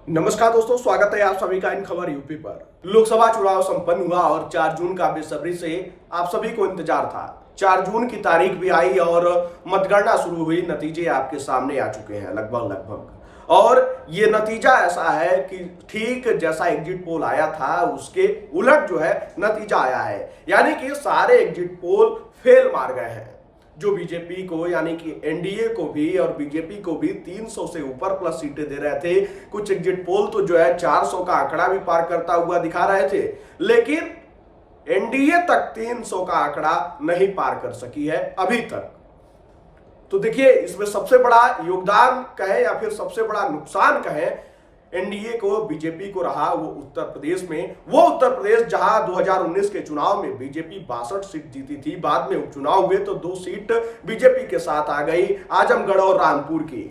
नमस्कार दोस्तों, स्वागत है आप सभी का इन खबर यूपी पर। लोकसभा चुनाव संपन्न हुआ और 4 जून का बेसब्री से आप सभी को इंतजार था। 4 जून की तारीख भी आई और मतगणना शुरू हुई। नतीजे आपके सामने आ चुके हैं लगभग और ये नतीजा ऐसा है कि ठीक जैसा एग्जिट पोल आया था उसके उलट जो है नतीजा आया है। यानी कि सारे एग्जिट पोल फेल मार गए हैं। जो बीजेपी को यानी कि एनडीए को भी और बीजेपी को भी 300 से ऊपर प्लस सीटें दे रहे थे। कुछ एग्जिट पोल तो जो है 400 का आंकड़ा भी पार करता हुआ दिखा रहे थे, लेकिन एनडीए तक 300 का आंकड़ा नहीं पार कर सकी है अभी तक। तो देखिए, इसमें सबसे बड़ा योगदान कहें या फिर सबसे बड़ा नुकसान कहें, एनडीए को बीजेपी को रहा वो उत्तर प्रदेश में। वो उत्तर प्रदेश जहां 2019 के चुनाव में बीजेपी 62 सीट जीती थी, बाद में उपचुनाव हुए तो 2 सीट बीजेपी के साथ आ गई, आजमगढ़ और रामपुर की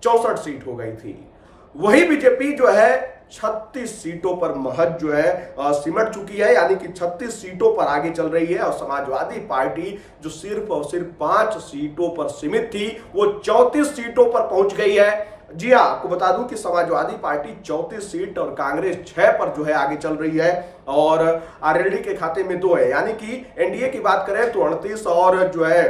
64 सीट हो गई थी। वही बीजेपी जो है 36 सीटों पर महज जो है सिमट चुकी है, यानी कि 36 सीटों पर आगे चल रही है। और समाजवादी पार्टी जो सिर्फ और सिर्फ 5 सीटों पर सीमित थी, वो 34 सीटों पर पहुंच गई है। जी हाँ, आपको बता दूं कि समाजवादी पार्टी 34 सीट और कांग्रेस 6 पर जो है आगे चल रही है और आरएलडी के खाते में 2 है। यानी कि एनडीए की बात करें तो 38 और जो है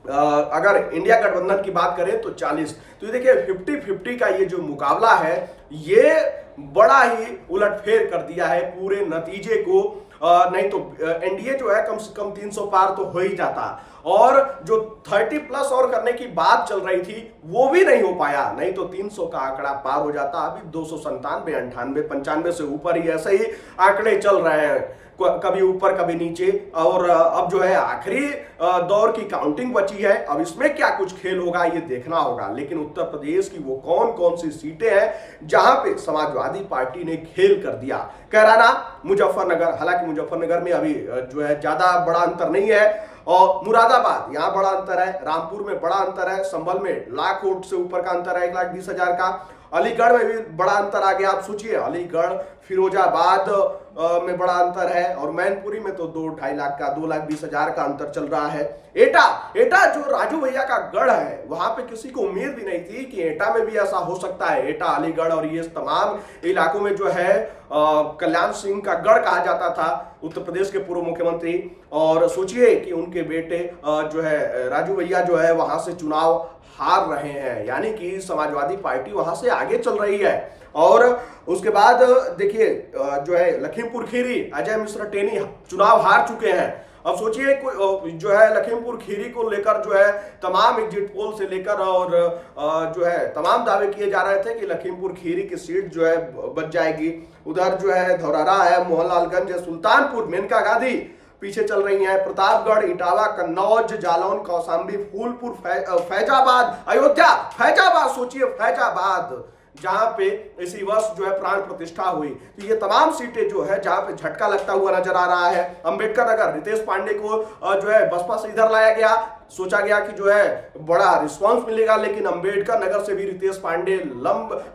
अगर इंडिया गठबंधन की बात करें तो 40। तो ये देखिए 50-50 का ये जो मुकाबला है, ये बड़ा ही उलटफेर कर दिया है पूरे नतीजे को। नहीं तो एनडीए जो है कम से कम 300 पार तो हो ही जाता, और जो 30 प्लस और करने की बात चल रही थी वो भी नहीं हो पाया, नहीं तो 300 का आंकड़ा पार हो जाता। अभी 297, 98, 95 से ऊपर ही ऐसे ही आंकड़े चल रहे हैं, कभी ऊपर कभी नीचे। और अब जो है आखिरी दौर की काउंटिंग बची है। अब इसमें क्या कुछ खेल होगा ये देखना होगा, लेकिन उत्तर प्रदेश की वो कौन कौन सी सीटें हैं जहां पे समाजवादी पार्टी ने खेल कर दिया। कैराना, मुजफ्फरनगर, हालांकि मुजफ्फरनगर में अभी जो है ज्यादा बड़ा अंतर नहीं है, और मुरादाबाद यहां बड़ा अंतर है, रामपुर में बड़ा अंतर है, संभल में लाख वोट से ऊपर का अंतर है, 1,20,000 का। अलीगढ़ में भी बड़ा अंतर आ गया। आप सोचिए, अलीगढ़ फिरोजाबाद में बड़ा अंतर है, और मैनपुरी में तो 2-2.5 लाख का, 2,20,000 का अंतर चल रहा है। एटा एटा जो राजू भैया का गढ़ है, वहां पे किसी को उम्मीद भी नहीं थी कि एटा में भी ऐसा हो सकता है। एटा, अलीगढ़ और ये तमाम इलाकों में जो है कल्याण सिंह का गढ़ कहा जाता था, उत्तर प्रदेश के पूर्व मुख्यमंत्री। और सोचिए कि उनके बेटे जो है राजू भैया जो है वहां से चुनाव हार रहे हैं, यानी कि समाजवादी पार्टी वहां से आगे चल रही है। और उसके बाद देखिए जो है लखीमपुर खीरी, अजय मिश्रा टेनी चुनाव हार चुके हैं। अब सोचिए जो है लखीमपुर खीरी को लेकर जो है तमाम एग्जिट पोल से लेकर और जो है तमाम दावे किए जा रहे थे कि लखीमपुर खीरी की सीट जो है बच जाएगी। उधर जो है धौरहरा है, मोहनलालगंज है, सुल्तानपुर, मेनका गांधी पीछे चल रही हैं, प्रतापगढ़, इटावा, कन्नौज, जालौन, कौशाम्बी, फूलपुर, फैजाबाद, अयोध्या, फैजाबाद, सोचिए फैजाबाद, जहां पे इसी वर्ष जो है प्राण प्रतिष्ठा हुई। तो ये तमाम सीटें जो है जहां पे झटका लगता हुआ नजर आ रहा है। अंबेडकर नगर, रितेश पांडे को जो है बसपा से इधर लाया गया, सोचा गया कि जो है बड़ा रिस्पांस मिलेगा, लेकिन अंबेडकर नगर से भी रितेश पांडे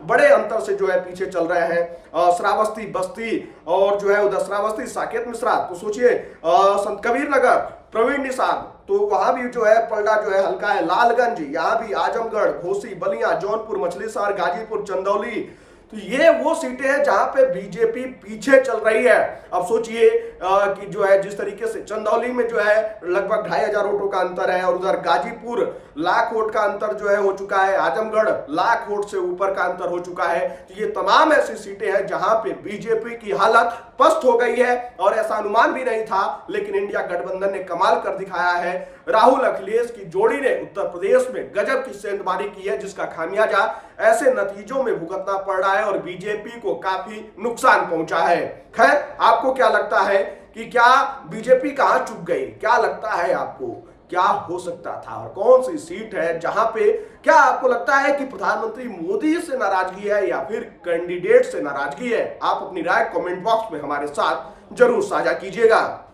बड़े अंतर से जो है पीछे चल रहे हैं। श्रावस्ती, बस्ती और जो है उधर श्रावस्ती, साकेत मिश्रा, तो सोचिए संत कबीर नगर, प्रवीण निषाद, तो वहां भी जो है पलड़ा जो है हल्का है। लालगंज, यहाँ भी आजमगढ़, घोसी, बलिया, जौनपुर, मछलीशहर, गाजीपुर, चंदौली, तो ये वो सीटें हैं जहां पे बीजेपी पीछे चल रही है। अब सोचिए कि जो है जिस तरीके से चंदौली में जो है लगभग 2,500 वोटों का अंतर है, और उधर गाजीपुर लाख वोट का अंतर जो है हो चुका है, आजमगढ़ लाख वोट से ऊपर का अंतर हो चुका है। तो ये तमाम ऐसी सीटें हैं जहां पे बीजेपी की हालत पस्त हो गई है, और ऐसा अनुमान भी नहीं था, लेकिन इंडिया गठबंधन ने कमाल कर दिखाया है। राहुल अखिलेश की जोड़ी ने उत्तर प्रदेश में गजब की सेंधमारी की है, जिसका खामियाजा ऐसे नतीजों में भुगतना पड़ रहा है और बीजेपी को काफी नुकसान पहुंचा है। खैर, आपको क्या लगता है कि क्या बीजेपी कहां चुक गई? क्या लगता है आपको, क्या हो सकता था, और कौन सी सीट है जहां पे क्या आपको लगता है कि प्रधानमंत्री मोदी से नाराजगी है या फिर कैंडिडेट से नाराजगी है? आप अपनी राय कमेंट बॉक्स में हमारे साथ जरूर साझा कीजिएगा।